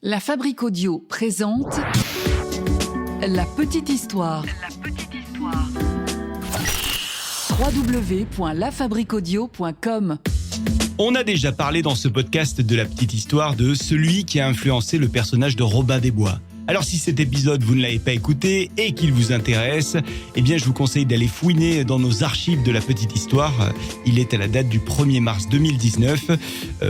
La Fabrique Audio présente La Petite Histoire. www.lafabriqueaudio.com. On a déjà parlé dans ce podcast de La Petite Histoire de celui qui a influencé le personnage de Robin des Bois. Alors si cet épisode vous ne l'avez pas écouté et qu'il vous intéresse, eh bien je vous conseille d'aller fouiner dans nos archives de La Petite Histoire. Il est à la date du 1er mars 2019.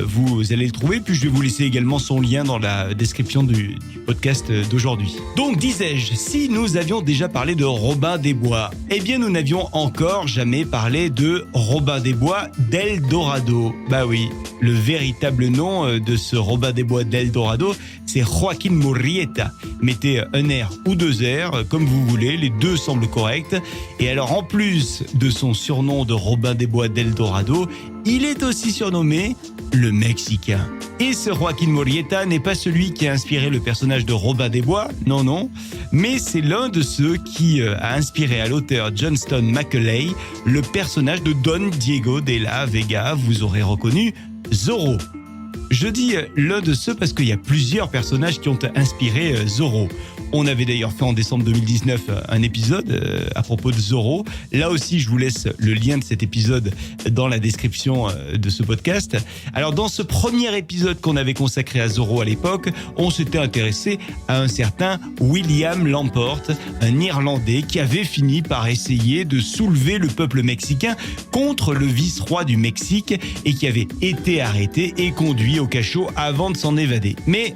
Vous allez le trouver, puis je vais vous laisser également son lien dans la description du podcast d'aujourd'hui. Donc disais-je, si nous avions déjà parlé de Robin des Bois, eh bien nous n'avions encore jamais parlé de Robin des Bois d'Eldorado. Bah oui, le véritable nom de ce Robin des Bois d'Eldorado, c'est Joaquín Murrieta. Mettez un R ou deux R, comme vous voulez, les deux semblent corrects. Et alors, en plus de son surnom de Robin des Bois d'Eldorado, il est aussi surnommé le Mexicain. Et ce Joaquín Murrieta n'est pas celui qui a inspiré le personnage de Robin des Bois, non, mais c'est l'un de ceux qui a inspiré à l'auteur Johnston Macaulay le personnage de Don Diego de la Vega, vous aurez reconnu Zorro. Je dis l'un de ceux parce qu'il y a plusieurs personnages qui ont inspiré Zorro. On avait d'ailleurs fait en décembre 2019 un épisode à propos de Zorro. Là aussi, je vous laisse le lien de cet épisode dans la description de ce podcast. Alors, dans ce premier épisode qu'on avait consacré à Zorro à l'époque, on s'était intéressé à un certain William Lamport, un Irlandais qui avait fini par essayer de soulever le peuple mexicain contre le vice-roi du Mexique et qui avait été arrêté et conduit au cachot avant de s'en évader. Mais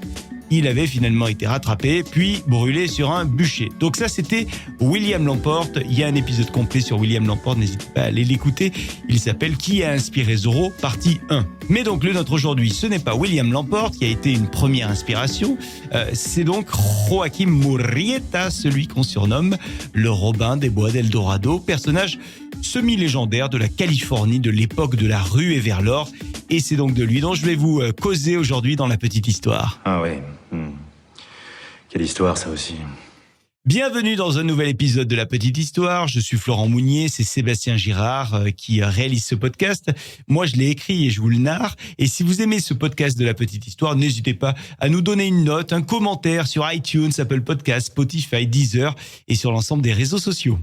il avait finalement été rattrapé, puis brûlé sur un bûcher. Donc ça, c'était William Lamport. Il y a un épisode complet sur William Lamport, n'hésitez pas à aller l'écouter. Il s'appelle « Qui a inspiré Zorro ?» partie 1. Mais donc le nôtre aujourd'hui, ce n'est pas William Lamport qui a été une première inspiration, c'est donc Joaquín Murrieta, celui qu'on surnomme le Robin des Bois d'Eldorado, personnage semi-légendaire de la Californie de l'époque de la ruée vers l'or. Et c'est donc de lui dont je vais vous causer aujourd'hui dans La Petite Histoire. Ah ouais. Quelle histoire, ça aussi. Bienvenue dans un nouvel épisode de La Petite Histoire. Je suis Florent Mounier, c'est Sébastien Girard qui réalise ce podcast. Moi, je l'ai écrit et je vous le narre. Et si vous aimez ce podcast de La Petite Histoire, n'hésitez pas à nous donner une note, un commentaire sur iTunes, Apple Podcasts, Spotify, Deezer et sur l'ensemble des réseaux sociaux.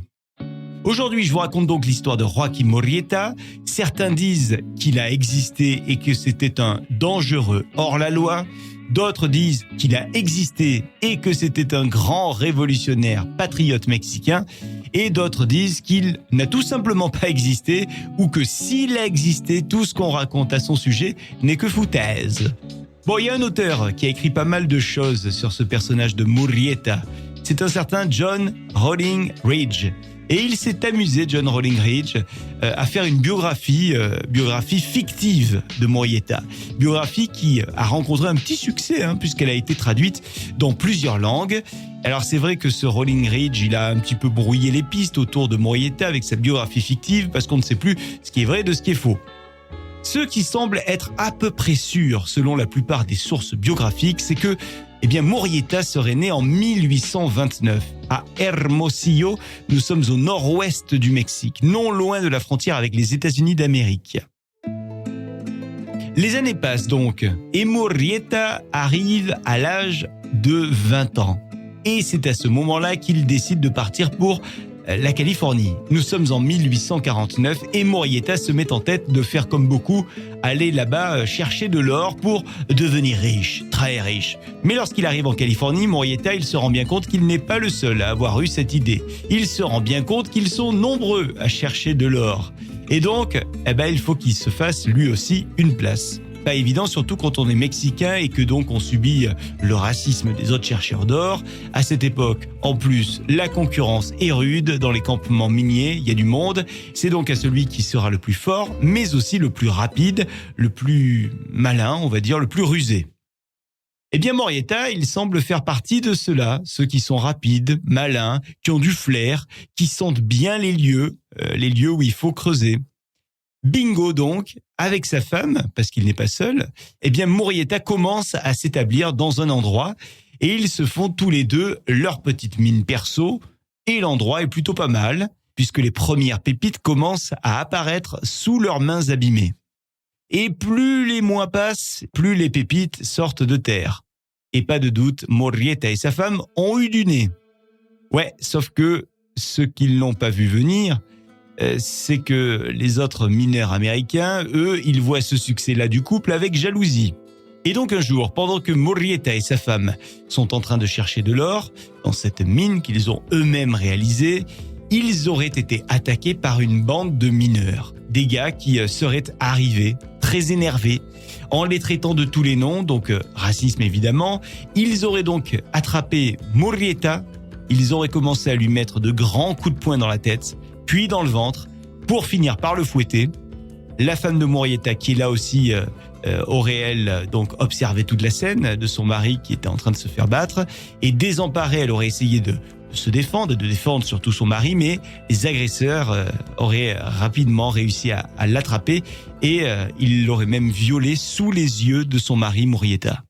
Aujourd'hui, je vous raconte donc l'histoire de Joaquín Murrieta. Certains disent qu'il a existé et que c'était un dangereux hors-la-loi. D'autres disent qu'il a existé et que c'était un grand révolutionnaire patriote mexicain. Et d'autres disent qu'il n'a tout simplement pas existé ou que s'il a existé, tout ce qu'on raconte à son sujet n'est que foutaise. Bon, il y a un auteur qui a écrit pas mal de choses sur ce personnage de Murrieta. C'est un certain John Rolling Ridge. Et il s'est amusé, John Rolling Ridge, à faire une biographie fictive de Murrieta. Biographie qui a rencontré un petit succès, puisqu'elle a été traduite dans plusieurs langues. Alors c'est vrai que ce Rolling Ridge, il a un petit peu brouillé les pistes autour de Murrieta avec sa biographie fictive, parce qu'on ne sait plus ce qui est vrai de ce qui est faux. Ce qui semble être à peu près sûr, selon la plupart des sources biographiques, c'est que Murrieta serait né en 1829 à Hermosillo. Nous sommes au nord-ouest du Mexique, non loin de la frontière avec les États-Unis d'Amérique. Les années passent donc et Murrieta arrive à l'âge de 20 ans. Et c'est à ce moment-là qu'il décide de partir pour la Californie. Nous sommes en 1849 et Murrieta se met en tête de faire comme beaucoup, aller là-bas chercher de l'or pour devenir riche, très riche. Mais lorsqu'il arrive en Californie, Murrieta, il se rend bien compte qu'il n'est pas le seul à avoir eu cette idée. Il se rend bien compte qu'ils sont nombreux à chercher de l'or. Et donc, il faut qu'il se fasse lui aussi une place. Pas évident, surtout quand on est mexicain et que donc on subit le racisme des autres chercheurs d'or. À cette époque, en plus, la concurrence est rude dans les campements miniers, il y a du monde. C'est donc à celui qui sera le plus fort, mais aussi le plus rapide, le plus malin, on va dire, le plus rusé. Murrieta, il semble faire partie de ceux-là, ceux qui sont rapides, malins, qui ont du flair, qui sentent bien les lieux où il faut creuser. Bingo donc, avec sa femme, parce qu'il n'est pas seul, Murrieta commence à s'établir dans un endroit et ils se font tous les deux leur petite mine perso et l'endroit est plutôt pas mal puisque les premières pépites commencent à apparaître sous leurs mains abîmées. Et plus les mois passent, plus les pépites sortent de terre. Et pas de doute, Murrieta et sa femme ont eu du nez. Ouais, sauf que ceux qui ne l'ont pas vu venir, c'est que les autres mineurs américains, eux, ils voient ce succès-là du couple avec jalousie. Et donc un jour, pendant que Murrieta et sa femme sont en train de chercher de l'or, dans cette mine qu'ils ont eux-mêmes réalisée, ils auraient été attaqués par une bande de mineurs. Des gars qui seraient arrivés, très énervés, en les traitant de tous les noms, donc racisme évidemment. Ils auraient donc attrapé Murrieta, ils auraient commencé à lui mettre de grands coups de poing dans la tête, puis dans le ventre, pour finir par le fouetter. La femme de Murrieta, qui est là aussi aurait elle donc observé toute la scène de son mari qui était en train de se faire battre, et désemparée, elle aurait essayé de se défendre, de défendre surtout son mari, mais les agresseurs auraient rapidement réussi à l'attraper et ils l'auraient même violée sous les yeux de son mari Murrieta.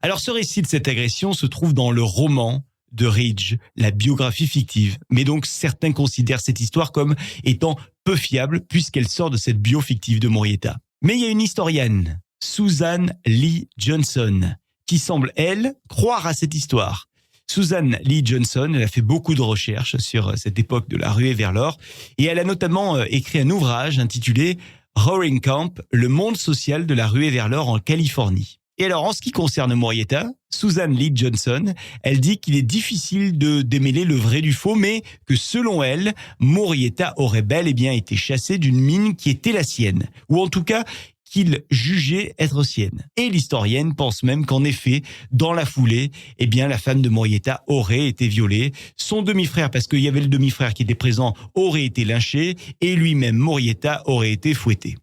Alors ce récit de cette agression se trouve dans le roman de Ridge, la biographie fictive. Mais donc certains considèrent cette histoire comme étant peu fiable puisqu'elle sort de cette bio fictive de Murrieta. Mais il y a une historienne, Susan Lee Johnson, qui semble, elle, croire à cette histoire. Susan Lee Johnson, elle a fait beaucoup de recherches sur cette époque de la ruée vers l'or et elle a notamment écrit un ouvrage intitulé Roaring Camp, le monde social de la ruée vers l'or en Californie. Et alors, en ce qui concerne Murrieta, Susan Lee Johnson, elle dit qu'il est difficile de démêler le vrai du faux, mais que selon elle, Murrieta aurait bel et bien été chassé d'une mine qui était la sienne, ou en tout cas qu'il jugeait être sienne. Et l'historienne pense même qu'en effet, dans la foulée, eh bien, la femme de Murrieta aurait été violée. Son demi-frère, parce qu'il y avait le demi-frère qui était présent, aurait été lynché, et lui-même, Murrieta, aurait été fouetté.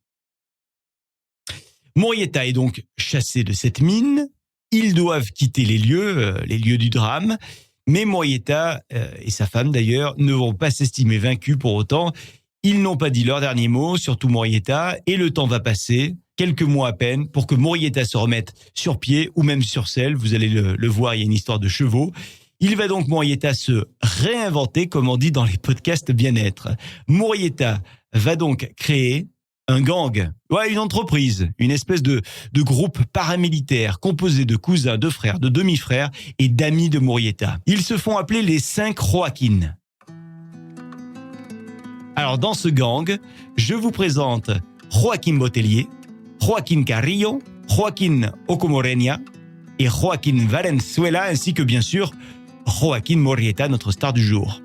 Murrieta est donc chassé de cette mine. Ils doivent quitter les lieux du drame. Mais Murrieta et sa femme d'ailleurs ne vont pas s'estimer vaincus pour autant. Ils n'ont pas dit leur dernier mot, surtout Murrieta, et le temps va passer, quelques mois à peine, pour que Murrieta se remette sur pied ou même sur selle. Vous allez le voir, il y a une histoire de chevaux. Il va donc, Murrieta, se réinventer, comme on dit dans les podcasts bien-être. Murrieta va donc créer un gang, une entreprise, une espèce de groupe paramilitaire composé de cousins, de frères, de demi-frères et d'amis de Murrieta. Ils se font appeler les 5 Joaquin. Alors dans ce gang, je vous présente Joaquin Botellier, Joaquin Carrillo, Joaquin Okomorenia et Joaquin Valenzuela, ainsi que bien sûr Joaquin Murrieta, notre star du jour.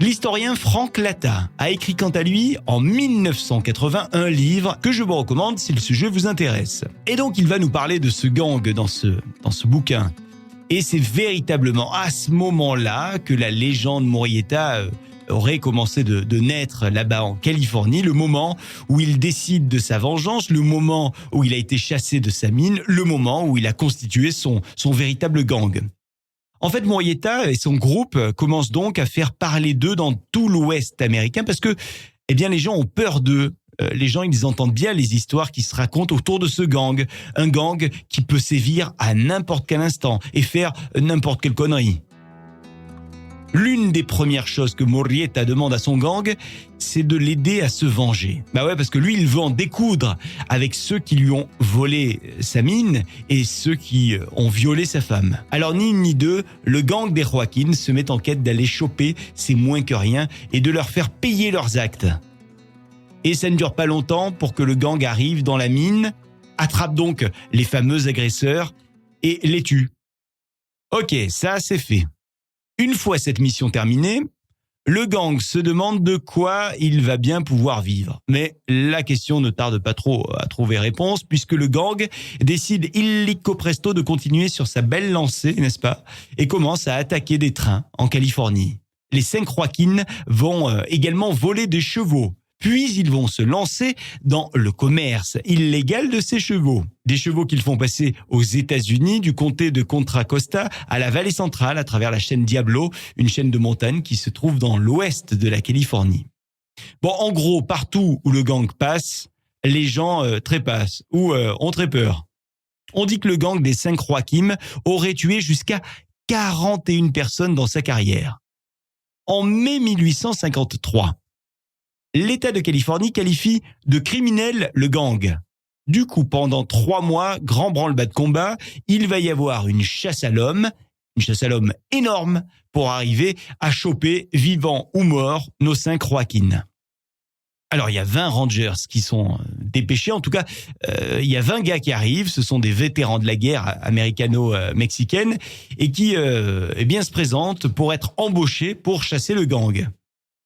L'historien Frank Latta a écrit quant à lui en 1980 un livre que je vous recommande si le sujet vous intéresse. Et donc il va nous parler de ce gang dans ce bouquin. Et c'est véritablement à ce moment-là que la légende Murrieta aurait commencé de naître là-bas en Californie, le moment où il décide de sa vengeance, le moment où il a été chassé de sa mine, le moment où il a constitué son véritable gang. En fait, Murrieta et son groupe commencent donc à faire parler d'eux dans tout l'Ouest américain parce que, les gens ont peur d'eux. Les gens, ils entendent bien les histoires qui se racontent autour de ce gang. Un gang qui peut sévir à n'importe quel instant et faire n'importe quelle connerie. L'une des premières choses que Murrieta demande à son gang, c'est de l'aider à se venger. Parce que lui, il veut en découdre avec ceux qui lui ont volé sa mine et ceux qui ont violé sa femme. Alors ni une ni deux, le gang des Joaquin se met en quête d'aller choper ces moins que rien et de leur faire payer leurs actes. Et ça ne dure pas longtemps pour que le gang arrive dans la mine, attrape donc les fameux agresseurs et les tue. Ok, ça c'est fait. Une fois cette mission terminée, le gang se demande de quoi il va bien pouvoir vivre. Mais la question ne tarde pas trop à trouver réponse puisque le gang décide illico presto de continuer sur sa belle lancée, n'est-ce pas, et commence à attaquer des trains en Californie. Les 5 Joaquin vont également voler des chevaux. Puis ils vont se lancer dans le commerce illégal de ces chevaux. Des chevaux qu'ils font passer aux États-Unis, du comté de Contra Costa à la vallée centrale à travers la chaîne Diablo, une chaîne de montagne qui se trouve dans l'ouest de la Californie. Bon, en gros, partout où le gang passe, les gens trépassent ou ont très peur. On dit que le gang des 5 Joaquin aurait tué jusqu'à 41 personnes dans sa carrière. En mai 1853, l'État de Californie qualifie de criminel le gang. Du coup, pendant 3 mois, grand branle-bas de combat, il va y avoir une chasse à l'homme énorme pour arriver à choper, vivant ou mort, nos 5 Joaquin. Alors, il y a 20 Rangers qui sont dépêchés. En tout cas, il y a 20 gars qui arrivent. Ce sont des vétérans de la guerre américano-mexicaine et qui se présentent pour être embauchés pour chasser le gang.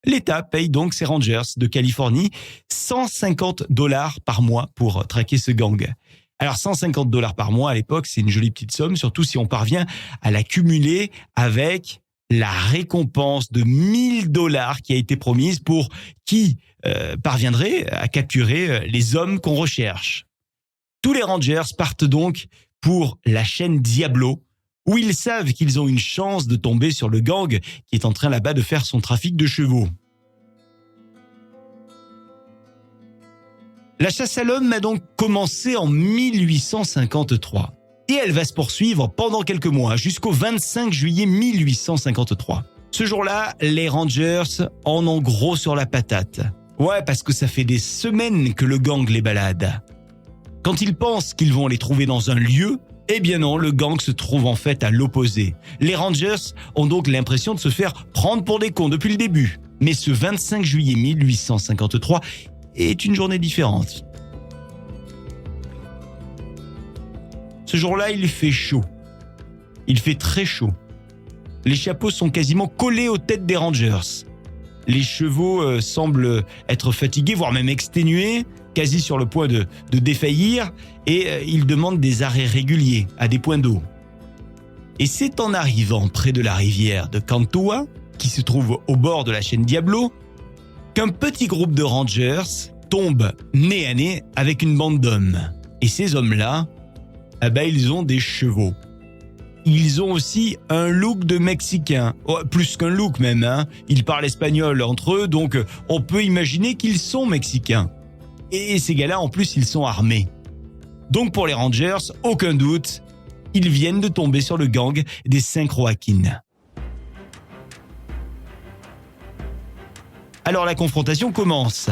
L'État paye donc ces Rangers de Californie $150 par mois pour traquer ce gang. Alors, $150 par mois à l'époque, c'est une jolie petite somme, surtout si on parvient à la cumuler avec la récompense de $1000 qui a été promise pour qui parviendrait à capturer les hommes qu'on recherche. Tous les Rangers partent donc pour la chaîne Diablo, où ils savent qu'ils ont une chance de tomber sur le gang qui est en train là-bas de faire son trafic de chevaux. La chasse à l'homme a donc commencé en 1853 et elle va se poursuivre pendant quelques mois jusqu'au 25 juillet 1853. Ce jour-là, les Rangers en ont gros sur la patate. Ouais, parce que ça fait des semaines que le gang les balade. Quand ils pensent qu'ils vont les trouver dans un lieu, eh bien non, le gang se trouve en fait à l'opposé. Les Rangers ont donc l'impression de se faire prendre pour des cons depuis le début. Mais ce 25 juillet 1853 est une journée différente. Ce jour-là, il fait chaud. Il fait très chaud. Les chapeaux sont quasiment collés aux têtes des Rangers. Les chevaux semblent être fatigués, voire même exténués, quasi sur le point de défaillir, et ils demandent des arrêts réguliers à des points d'eau. Et c'est en arrivant près de la rivière de Cantua, qui se trouve au bord de la chaîne Diablo, qu'un petit groupe de Rangers tombe nez à nez avec une bande d'hommes. Et ces hommes-là, ils ont des chevaux. Ils ont aussi un look de Mexicains, plus qu'un look même. Ils parlent espagnol entre eux, donc on peut imaginer qu'ils sont Mexicains. Et ces gars-là, en plus, ils sont armés. Donc pour les Rangers, aucun doute, ils viennent de tomber sur le gang des 5 Joaquin. Alors la confrontation commence.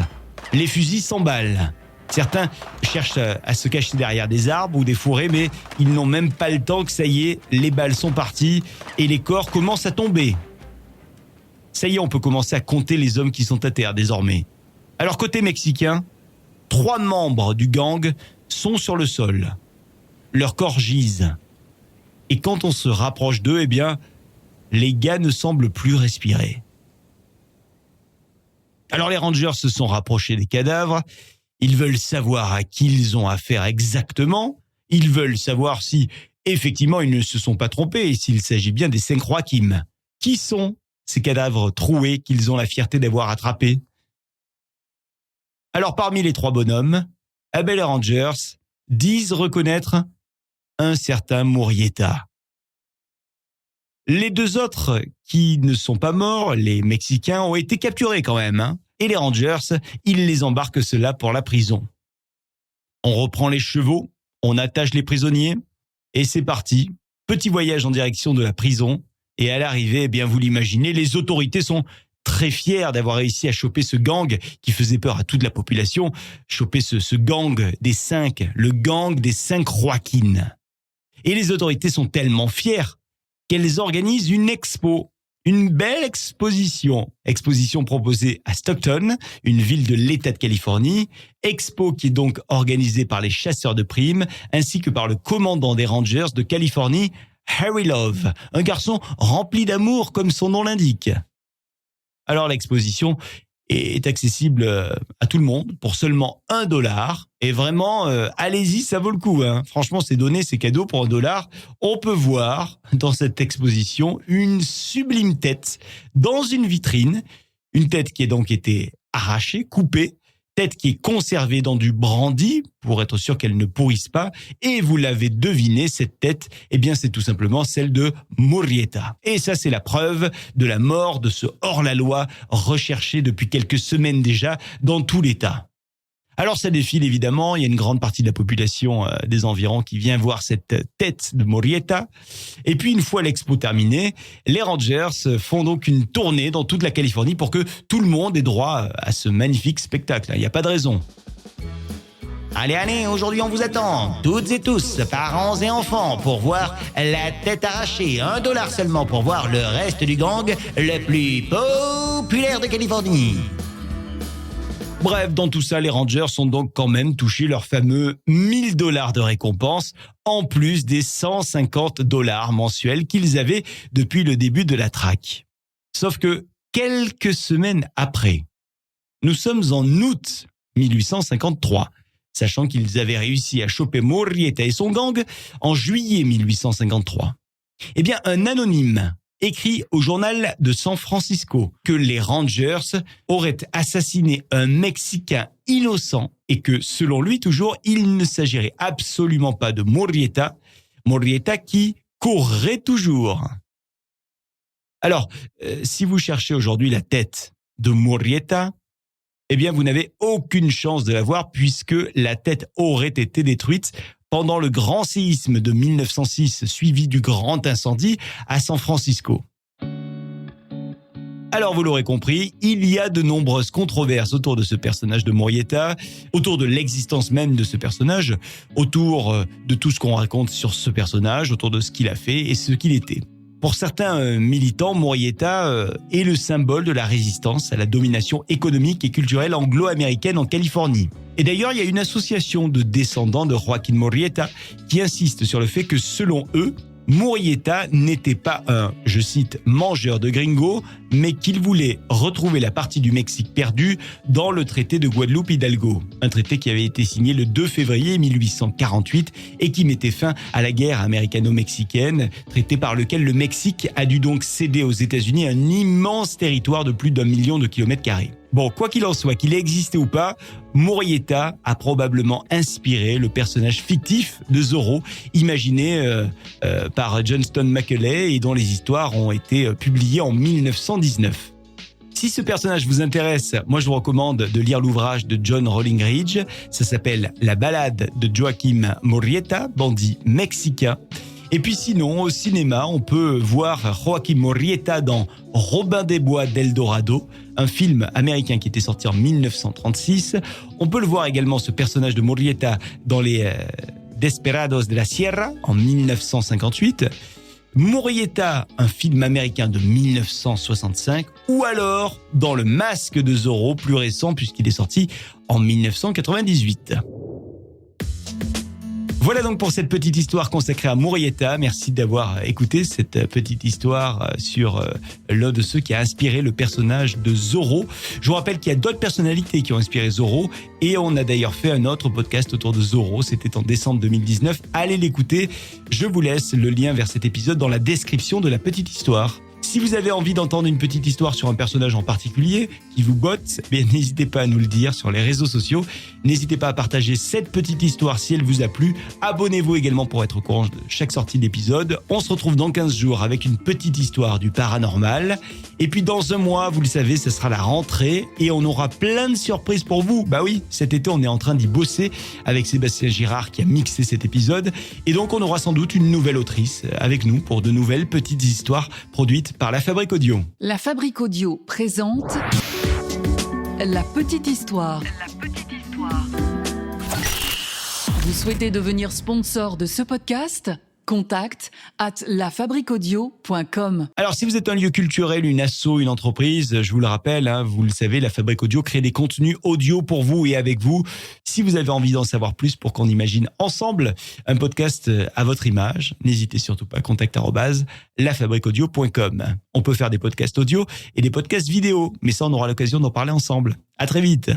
Les fusils s'emballent. Certains cherchent à se cacher derrière des arbres ou des forêts, mais ils n'ont même pas le temps que ça y est, les balles sont parties et les corps commencent à tomber. Ça y est, on peut commencer à compter les hommes qui sont à terre désormais. Alors côté mexicain, 3 membres du gang sont sur le sol. Leurs corps gisent. Et quand on se rapproche d'eux, les gars ne semblent plus respirer. Alors les Rangers se sont rapprochés des cadavres. Ils veulent savoir à qui ils ont affaire exactement. Ils veulent savoir si, effectivement, ils ne se sont pas trompés et s'il s'agit bien des 5 Joaquin. Qui sont ces cadavres troués qu'ils ont la fierté d'avoir attrapés? Alors, parmi les 3 bonhommes, les Rangers disent reconnaître un certain Murrieta. Les 2 autres qui ne sont pas morts, les Mexicains, ont été capturés quand même. Et les Rangers, ils les embarquent ceux-là pour la prison. On reprend les chevaux, on attache les prisonniers, et c'est parti. Petit voyage en direction de la prison. Et à l'arrivée, vous l'imaginez, les autorités sont très fiers d'avoir réussi à choper ce gang qui faisait peur à toute la population. Choper ce gang des 5, le gang des 5 Joaquin. Et les autorités sont tellement fières qu'elles organisent une expo. Une belle exposition proposée à Stockton, une ville de l'État de Californie, expo qui est donc organisée par les chasseurs de primes ainsi que par le commandant des Rangers de Californie, Harry Love, un garçon rempli d'amour comme son nom l'indique. Alors l'exposition est accessible à tout le monde pour seulement $1. Et vraiment, allez-y, ça vaut le coup. Franchement, c'est donné, c'est cadeau pour $1. On peut voir dans cette exposition une sublime tête dans une vitrine. Une tête qui a donc été arrachée, coupée. Tête qui est conservée dans du brandy pour être sûr qu'elle ne pourrisse pas. Et vous l'avez deviné, cette tête, c'est tout simplement celle de Murrieta. Et ça, c'est la preuve de la mort de ce hors-la-loi recherché depuis quelques semaines déjà dans tout l'État. Alors ça défile évidemment, il y a une grande partie de la population des environs qui vient voir cette tête de Murrieta. Et puis une fois l'expo terminée, les Rangers font donc une tournée dans toute la Californie pour que tout le monde ait droit à ce magnifique spectacle. Il n'y a pas de raison. Allez, aujourd'hui on vous attend, toutes et tous, parents et enfants, pour voir la tête arrachée. $1 seulement pour voir le reste du gang le plus populaire de Californie. Bref, dans tout ça, les Rangers ont donc quand même touché leur fameux $1000 de récompense, en plus des $150 mensuels qu'ils avaient depuis le début de la traque. Sauf que, quelques semaines après, nous sommes en août 1853, sachant qu'ils avaient réussi à choper Murrieta et son gang en juillet 1853. Eh bien, un anonyme écrit au journal de San Francisco que les Rangers auraient assassiné un Mexicain innocent et que, selon lui toujours, il ne s'agirait absolument pas de Murrieta qui courrait toujours. Alors, si vous cherchez aujourd'hui la tête de Murrieta, eh bien, vous n'avez aucune chance de la voir puisque la tête aurait été détruite pendant le grand séisme de 1906, suivi du grand incendie à San Francisco. Alors, vous l'aurez compris, il y a de nombreuses controverses autour de ce personnage de Murrieta, autour de l'existence même de ce personnage, autour de tout ce qu'on raconte sur ce personnage, autour de ce qu'il a fait et ce qu'il était. Pour certains militants, Murrieta est le symbole de la résistance à la domination économique et culturelle anglo-américaine en Californie. Et d'ailleurs, il y a une association de descendants de Joaquín Murrieta qui insiste sur le fait que, selon eux, Murrieta n'était pas un, je cite, mangeur de gringos, mais qu'il voulait retrouver la partie du Mexique perdue dans le traité de Guadalupe-Hidalgo. Un traité qui avait été signé le 2 février 1848 et qui mettait fin à la guerre américano-mexicaine, traité par lequel le Mexique a dû donc céder aux États-Unis un immense territoire de plus d'1 million de kilomètres carrés. Bon, quoi qu'il en soit, qu'il ait existé ou pas, Murrieta a probablement inspiré le personnage fictif de Zorro, imaginé par Johnston Macaulay et dont les histoires ont été publiées en 1919. Si ce personnage vous intéresse, moi je vous recommande de lire l'ouvrage de John Rollingridge. Ça s'appelle La balade de Joaquín Murrieta, bandit mexicain. Et puis sinon, au cinéma, on peut voir Joaquín Murrieta dans Robin des Bois d'El Dorado, un film américain qui était sorti en 1936. On peut le voir également, ce personnage de Murrieta, dans les Desperados de la Sierra en 1958. Murrieta, un film américain de 1965, ou alors dans Le Masque de Zorro, plus récent puisqu'il est sorti en 1998. Voilà donc pour cette petite histoire consacrée à Murrieta. Merci d'avoir écouté cette petite histoire sur l'un de ceux qui a inspiré le personnage de Zorro. Je vous rappelle qu'il y a d'autres personnalités qui ont inspiré Zorro et on a d'ailleurs fait un autre podcast autour de Zorro. C'était en décembre 2019. Allez l'écouter. Je vous laisse le lien vers cet épisode dans la description de la petite histoire. Si vous avez envie d'entendre une petite histoire sur un personnage en particulier qui vous botte, bien n'hésitez pas à nous le dire sur les réseaux sociaux. N'hésitez pas à partager cette petite histoire si elle vous a plu. Abonnez-vous également pour être au courant de chaque sortie d'épisode. On se retrouve dans 15 jours avec une petite histoire du paranormal. Et puis dans un mois, vous le savez, ce sera la rentrée et on aura plein de surprises pour vous. Bah oui, cet été, on est en train d'y bosser avec Sébastien Girard qui a mixé cet épisode. Et donc, on aura sans doute une nouvelle autrice avec nous pour de nouvelles petites histoires produites par La Fabrique Audio. La Fabrique Audio présente La Petite Histoire. Vous souhaitez devenir sponsor de ce podcast ? Contact @lafabriqueaudio.com. Alors, si vous êtes un lieu culturel, une asso, une entreprise, je vous le rappelle, vous le savez, La Fabrique Audio crée des contenus audio pour vous et avec vous. Si vous avez envie d'en savoir plus pour qu'on imagine ensemble un podcast à votre image, n'hésitez surtout pas à contact @lafabriqueaudio.com. On peut faire des podcasts audio et des podcasts vidéo, mais ça, on aura l'occasion d'en parler ensemble. À très vite.